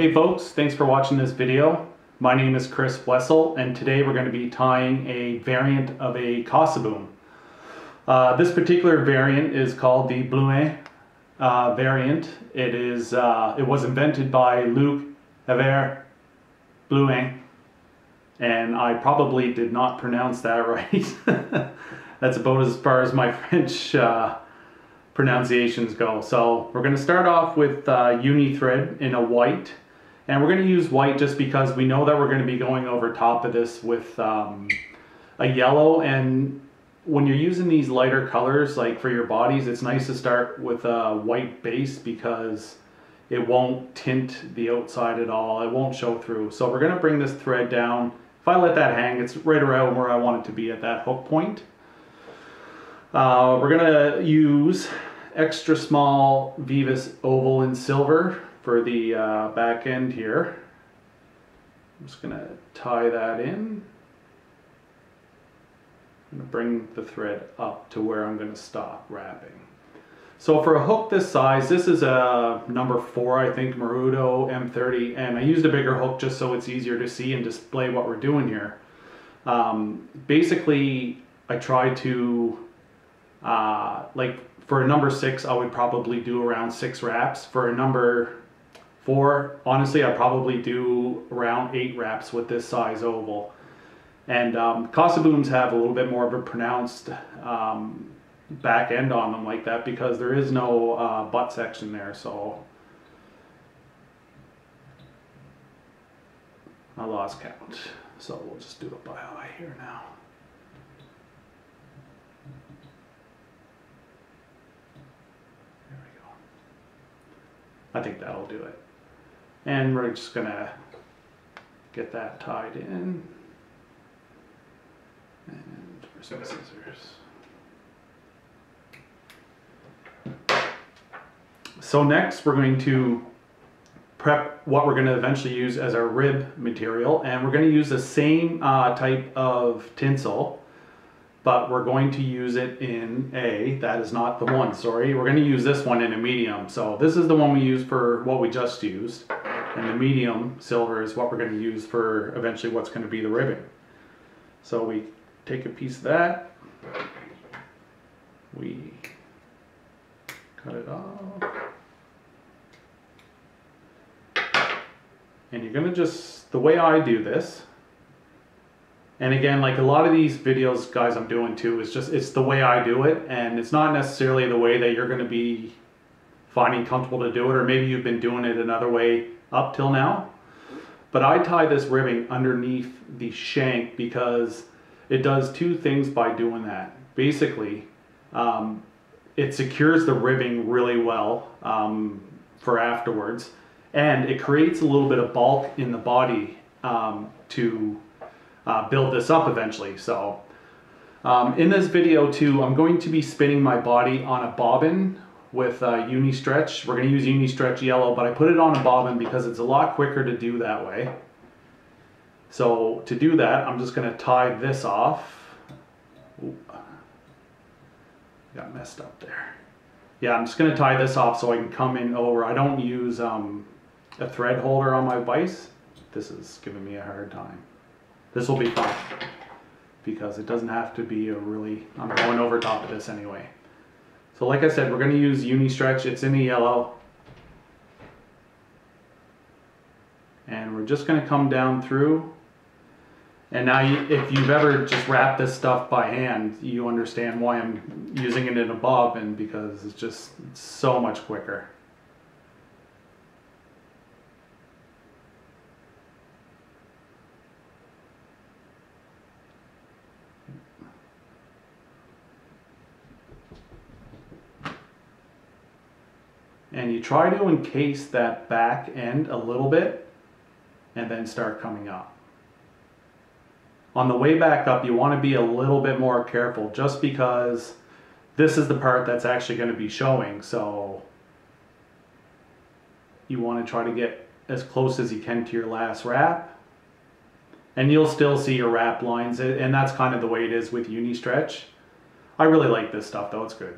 Hey folks, thanks for watching this video. My name is Chris Wessel, and today we're going to be tying a variant of a Cosseboom. This particular variant is called the Blouin variant. It was invented by Luc-Herve Blouin, and I probably did not pronounce that right. That's about as far as my French pronunciations go. So we're going to start off with uni thread in a white. And we're going to use white just because we know that we're going to be going over top of this with a yellow. And when you're using these lighter colors, like for your bodies, it's nice to start with a white base because it won't tint the outside at all. It won't show through. So we're going to bring this thread down. If I let that hang, it's right around where I want it to be at that hook point. We're going to use extra small Vivus oval in silver for the back end here. I'm just going to tie that in. I'm going to bring the thread up to where I'm going to stop wrapping. So for a hook this size, this is a number 4, I think, Marudo M30, and I used a bigger hook just so it's easier to see and display what we're doing here. Basically, I try to, like for a number 6, I would probably do around 6 wraps. For a number 4, honestly, I probably do around 8 wraps with this size oval. And Cossebooms have a little bit more of a pronounced back end on them like that because there is no butt section there. So I lost count. So we'll just do it by eye here now. There we go. I think that'll do it. And we're just gonna get that tied in. And where's my scissors? So next we're going to prep what we're going to eventually use as our rib material, and we're going to use the same type of tinsel, but we're going to use it in that is not the one, sorry. We're going to use this one in a medium. So this is the one we use for what we just used. And the medium silver is what we're going to use for eventually what's going to be the ribbing. So we take a piece of that, we cut it off, and you're going to just, the way I do this, and again, like a lot of these videos, guys, I'm doing too, it's the way I do it, and it's not necessarily the way that you're going to be finding comfortable to do it, or maybe you've been doing it another way up till now. But I tie this ribbing underneath the shank because it does 2 things by doing that. Basically, it secures the ribbing really well for afterwards, and it creates a little bit of bulk in the body to build this up eventually. So in this video too, I'm going to be spinning my body on a bobbin with uni stretch. We're going to use uni stretch yellow, but I put it on a bobbin because it's a lot quicker to do that way. So to do that, I'm just going to tie this off. Ooh, got messed up there. Yeah, I'm just going to tie this off so I can come in over. I don't use a thread holder on my vise. This is giving me a hard time. This will be fun because it doesn't have to be a really, I'm going over top of this anyway. So like I said, we're going to use uni stretch. It's in the yellow. And we're just going to come down through. And now if you've ever just wrapped this stuff by hand, you understand why I'm using it in a bobbin, because it's so much quicker. And you try to encase that back end a little bit and then start coming up. On the way back up, you want to be a little bit more careful just because this is the part that's actually going to be showing. So you want to try to get as close as you can to your last wrap. And you'll still see your wrap lines, and that's kind of the way it is with uni stretch. I really like this stuff though, it's good.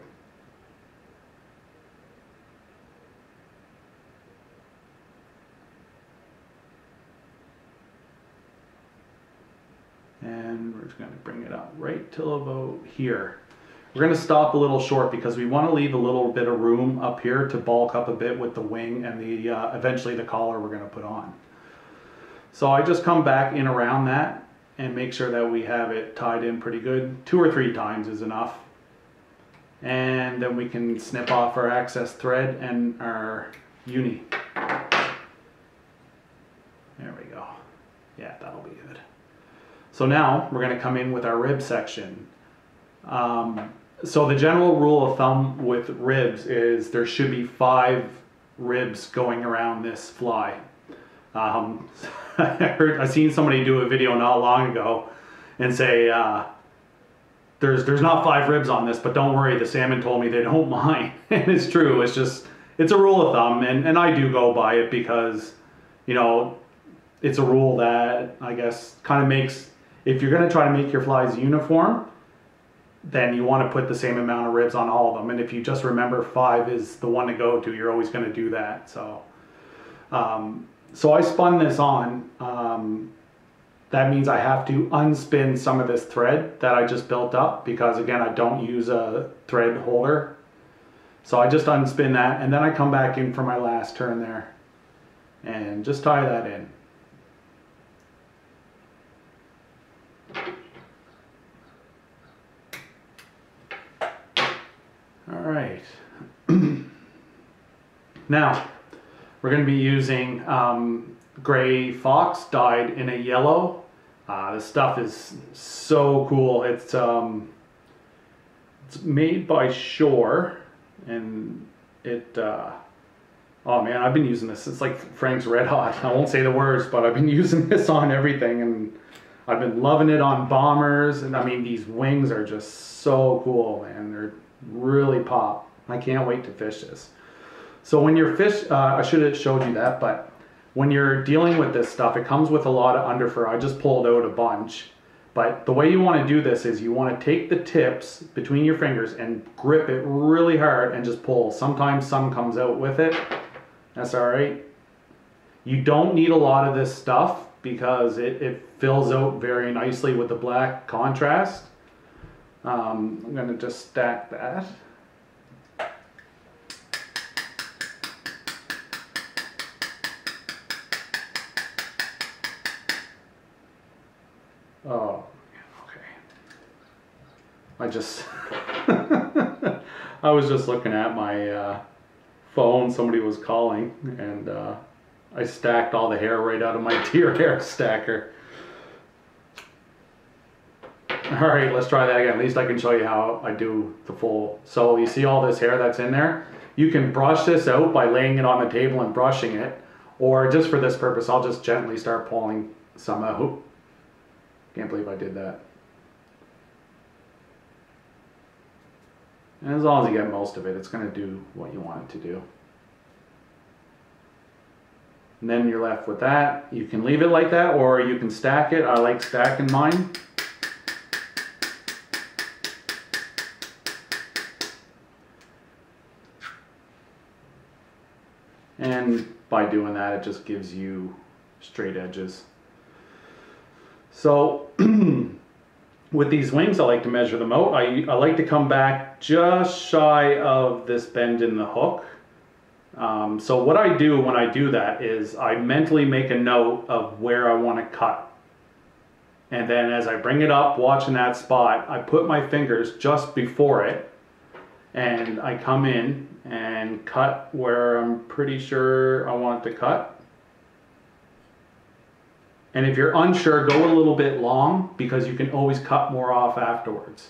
just going to bring it up right till about here. We're going to stop a little short because we want to leave a little bit of room up here to bulk up a bit with the wing and the eventually the collar we're going to put on. So I just come back in around that and make sure that we have it tied in pretty good. 2 or 3 times is enough. And then we can snip off our excess thread and our uni. There we go. Yeah, that'll be good. So now we're going to come in with our rib section. So the general rule of thumb with ribs is there should be 5 ribs going around this fly. I seen somebody do a video not long ago and say there's not 5 ribs on this, but don't worry, the salmon told me they don't mind. And it's true. It's just, it's a rule of thumb, and I do go by it because, you know, it's a rule that I guess kind of makes, if you're going to try to make your flies uniform, then you want to put the same amount of ribs on all of them. And if you just remember 5 is the one to go to, you're always going to do that. So so I spun this on. That means I have to unspin some of this thread that I just built up because, again, I don't use a thread holder. So I just unspin that, and then I come back in for my last turn there and just tie that in. All right. Now, we're going to be using gray fox dyed in a yellow. This stuff is so cool. It's made by Shore, and it oh man, I've been using this. It's like Frank's Red Hot. I won't say the words, but I've been using this on everything, and I've been loving it on bombers. And I mean, these wings are just so cool, man. They're really pop. I can't wait to fish this. So when you're I should have showed you that, but when you're dealing with this stuff, it comes with a lot of underfur. I just pulled out a bunch. But the way you want to do this is you want to take the tips between your fingers and grip it really hard and just pull. Sometimes some comes out with it. That's all right. You don't need a lot of this stuff because it fills out very nicely with the black contrast. I'm going to just stack that. Oh, okay. I was just looking at my phone. Somebody was calling, and I stacked all the hair right out of my deer hair stacker. All right, let's try that again. At least I can show you how I do the full. So you see all this hair that's in there? You can brush this out by laying it on the table and brushing it, or just for this purpose, I'll just gently start pulling some out. Can't believe I did that. And as long as you get most of it, it's going to do what you want it to do. And then you're left with that. You can leave it like that, or you can stack it. I like stacking mine. And by doing that, it just gives you straight edges. So with these wings, I like to measure them out. I like to come back just shy of this bend in the hook. So what I do when I do that is I mentally make a note of where I want to cut. And then as I bring it up, watching that spot, I put my fingers just before it, and I come in and cut where I'm pretty sure I want to cut. And if you're unsure, go a little bit long because you can always cut more off afterwards.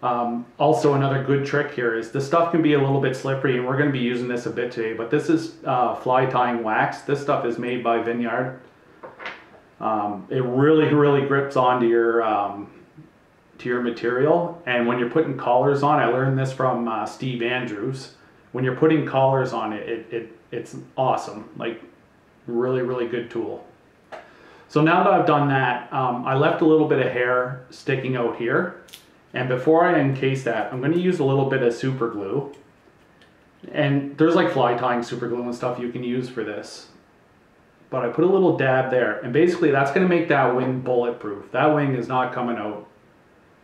Also, another good trick here is this stuff can be a little bit slippery, and we're going to be using this a bit today, but this is fly tying wax. This stuff is made by Vineyard. It really grips onto your material, and when you're putting collars on, I learned this from Steve Andrews. When you're putting collars on it, it's awesome. Like, really good tool. So now that I've done that, I left a little bit of hair sticking out here. And before I encase that, I'm going to use a little bit of super glue. And there's like fly tying super glue and stuff you can use for this. but I put a little dab there, and basically that's going to make that wing bulletproof. That wing is not coming out.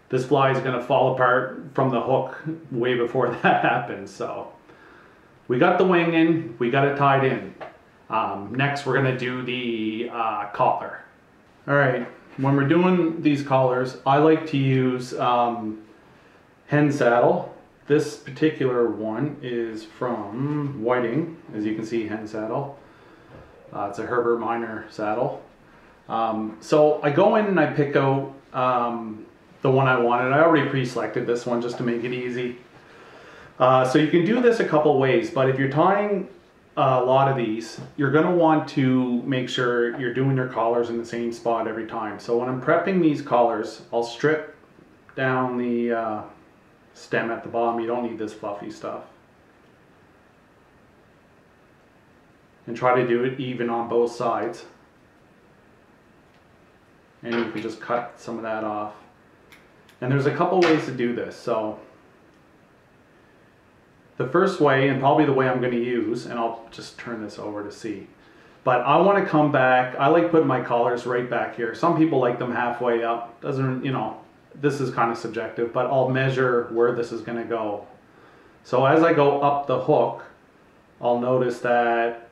This fly is going to fall apart from the hook way before that happens. So we got the wing in, we got it tied in. Next we're going to do the collar. All right, when we're doing these collars, I like to use hen saddle. This particular one is from Whiting, as you can see, hen saddle. It's a Herbert Minor saddle. So I go in and I pick out the one I wanted. I already pre-selected this one just to make it easy. So you can do this a couple ways, but if you're tying a lot of these, you're going to want to make sure you're doing your collars in the same spot every time. So when I'm prepping these collars, I'll strip down the stem at the bottom. You don't need this fluffy stuff. And try to do it even on both sides. And you can just cut some of that off. And there's a couple ways to do this. So the first way, and probably the way I'm going to use, and I'll just turn this over to see, but I want to come back. I like putting my collars right back here. Some people like them halfway up. Doesn't, you know, this is kind of subjective, but I'll measure where this is going to go. So as I go up the hook, I'll notice that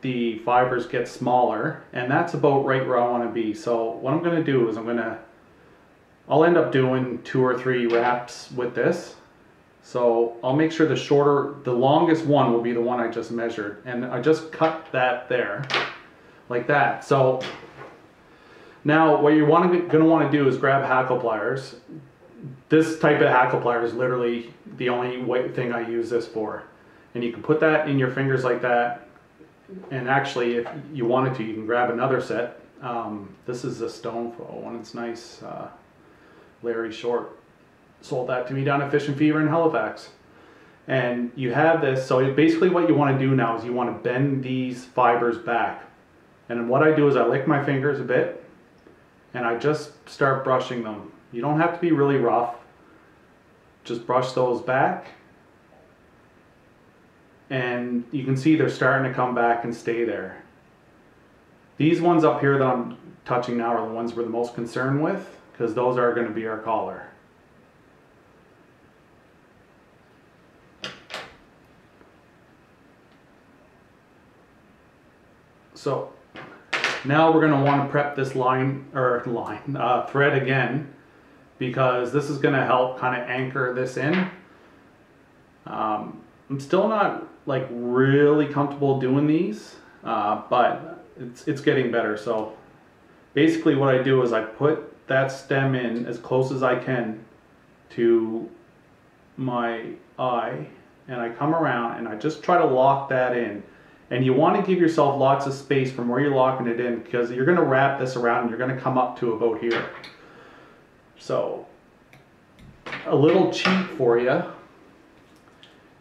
the fibers get smaller, and that's about right where I want to be. So what I'm going to do is I'll end up doing 2 or 3 wraps with this. So I'll make sure the longest one will be the one I just measured, and I just cut that there like that. So now what you're going to want to do is grab hackle pliers. This type of hackle plier is literally the only thing I use this for, and you can put that in your fingers like that. And actually, if you wanted to, you can grab another set. This is a Stoneful one. It's nice. Larry Short sold that to me down at Fish and Fever in Halifax. And you have this. So basically what you want to do now is you want to bend these fibers back. And what I do is I lick my fingers a bit and I just start brushing them. You don't have to be really rough. Just brush those back. And you can see they're starting to come back and stay there. These ones up here that I'm touching now are the ones we're the most concerned with, because those are going to be our collar. So now we're going to want to prep this thread again, because this is going to help kind of anchor this in. I'm still not like really comfortable doing these, but it's getting better. So basically what I do is I put that stem in as close as I can to my eye, and I come around and I just try to lock that in. And you want to give yourself lots of space from where you're locking it in, because you're going to wrap this around and you're going to come up to about here. So a little cheat for you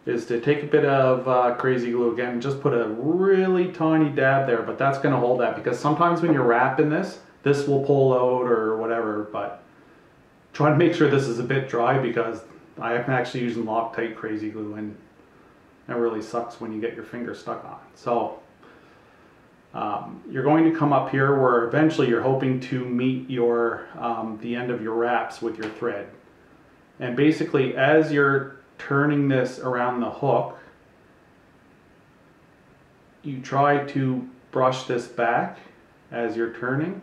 is to take a bit of crazy glue again, just put a really tiny dab there, but that's going to hold that, because sometimes when you're wrapping this will pull out or whatever. But try to make sure this is a bit dry, because I am actually using Loctite crazy glue, and it really sucks when you get your finger stuck on it. So you're going to come up here where eventually you're hoping to meet your the end of your wraps with your thread. And basically as you're turning this around the hook, you try to brush this back as you're turning.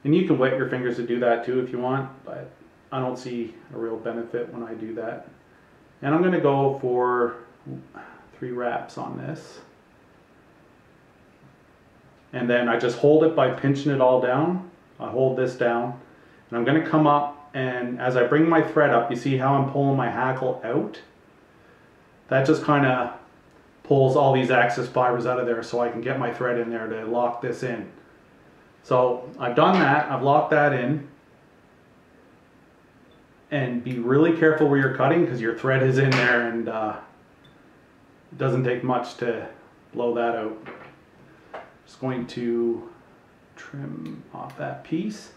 And you can wet your fingers to do that too if you want, but I don't see a real benefit when I do that. And I'm going to go for 3 wraps on this. And then I just hold it by pinching it all down. I hold this down, and I'm going to come up, and as I bring my thread up, you see how I'm pulling my hackle out? That just kind of pulls all these excess fibers out of there so I can get my thread in there to lock this in. So I've done that, I've locked that in. And be really careful where you're cutting, because your thread is in there, and it doesn't take much to blow that out. Just going to trim off that piece.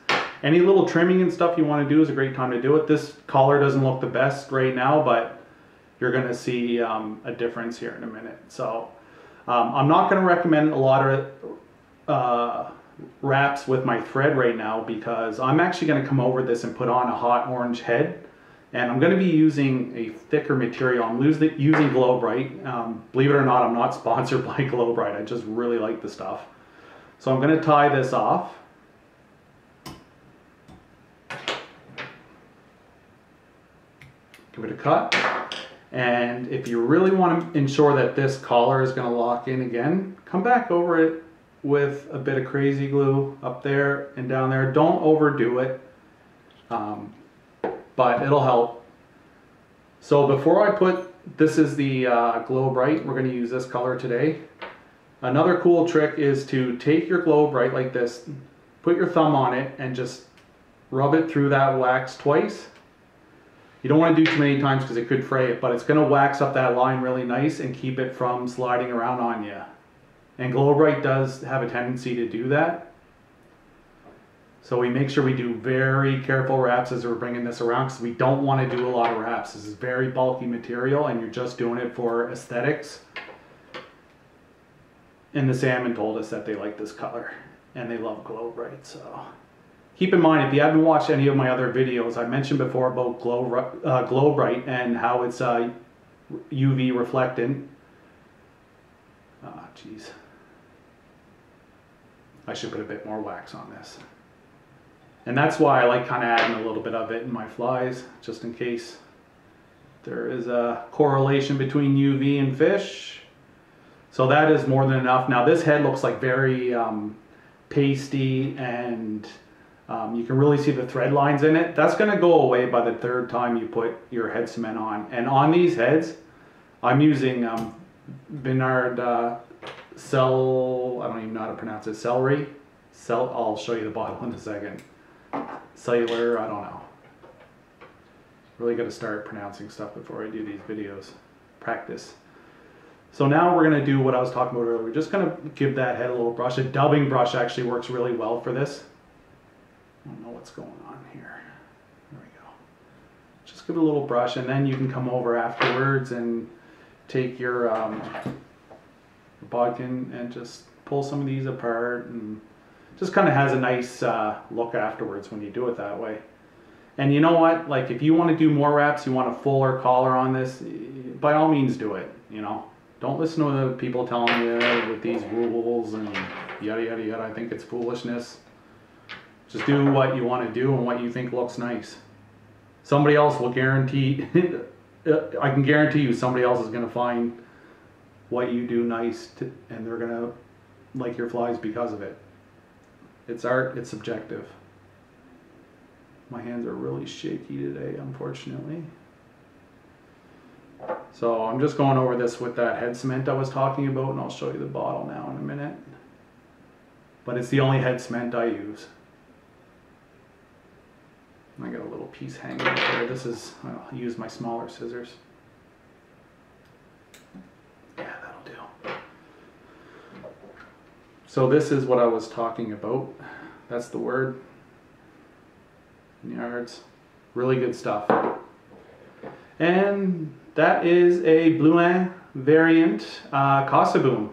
Any little trimming and stuff you want to do is a great time to do it. This collar doesn't look the best right now, but you're going to see a difference here in a minute. So I'm not going to recommend a lot of wraps with my thread right now because I'm actually going to come over this and put on a hot orange head. And I'm going to be using a thicker material. I'm using Glow-Brite. Believe it or not, I'm not sponsored by Glow-Brite. I just really like the stuff. So I'm going to tie this off. Give it a cut. And if you really want to ensure that this collar is going to lock in again, come back over it with a bit of crazy glue up there and down there. Don't overdo it. But it'll help. So before I put, this is the Glow-Brite, we're going to use this color today. Another cool trick is to take your Glow-Brite like this, put your thumb on it and just rub it through that wax twice. You don't want to do too many times because it could fray it, but it's going to wax up that line really nice and keep it from sliding around on you. And Glow-Brite does have a tendency to do that. So we make sure we do very careful wraps as we're bringing this around because we don't want to do a lot of wraps. This is very bulky material and you're just doing it for aesthetics. And the salmon told us that they like this color and they love Glow-Brite. So keep in mind, if you haven't watched any of my other videos, I mentioned before about Glow-Brite and how it's UV reflectant. Geez. I should put a bit more wax on this. And that's why I like kind of adding a little bit of it in my flies, just in case there is a correlation between UV and fish. So that is more than enough. Now this head looks like very pasty and you can really see the thread lines in it. That's going to go away by the third time you put your head cement on. And on these heads, I'm using Vinard I don't even know how to pronounce it, celery. I'll show you the bottle in a second. Cellular, I don't know. Really got to start pronouncing stuff before I do these videos. Practice. So now we're going to do what I was talking about earlier. We're just going to give that head a little brush. A dubbing brush actually works really well for this. I don't know what's going on here. There we go. Just give it a little brush and then you can come over afterwards and take your bodkin and just pull some of these apart, and just kind of has a nice look afterwards when you do it that way. And you know what, like if you want to do more wraps, you want a fuller collar on this, by all means do it, you know. Don't listen to the people telling you with these rules and yada yada yada. I think it's foolishness. Just do what you want to do and what you think looks nice. Somebody else will guarantee, I can guarantee you somebody else is going to find what you do nice and they're going to like your flies because of it. It's art, it's subjective. My hands are really shaky today, unfortunately. So I'm just going over this with that head cement I was talking about, and I'll show you the bottle now in a minute. But it's the only head cement I use. I got a little piece hanging up there. This is, I'll use my smaller scissors. Yeah, that'll do. So this is what I was talking about. That's the word. Yards. Really good stuff. And that is a Blouin variant Cosseboom.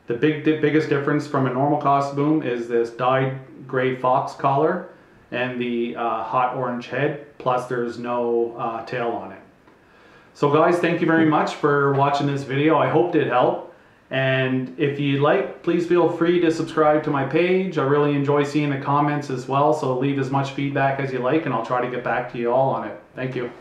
The biggest difference from a normal Cosseboom is this dyed gray fox collar and the hot orange head, plus there's no tail on it. So guys, thank you very much for watching this video. I hope it helped. And if you like, please feel free to subscribe to my page. I really enjoy seeing the comments as well, so leave as much feedback as you like and I'll try to get back to you all on it. Thank you.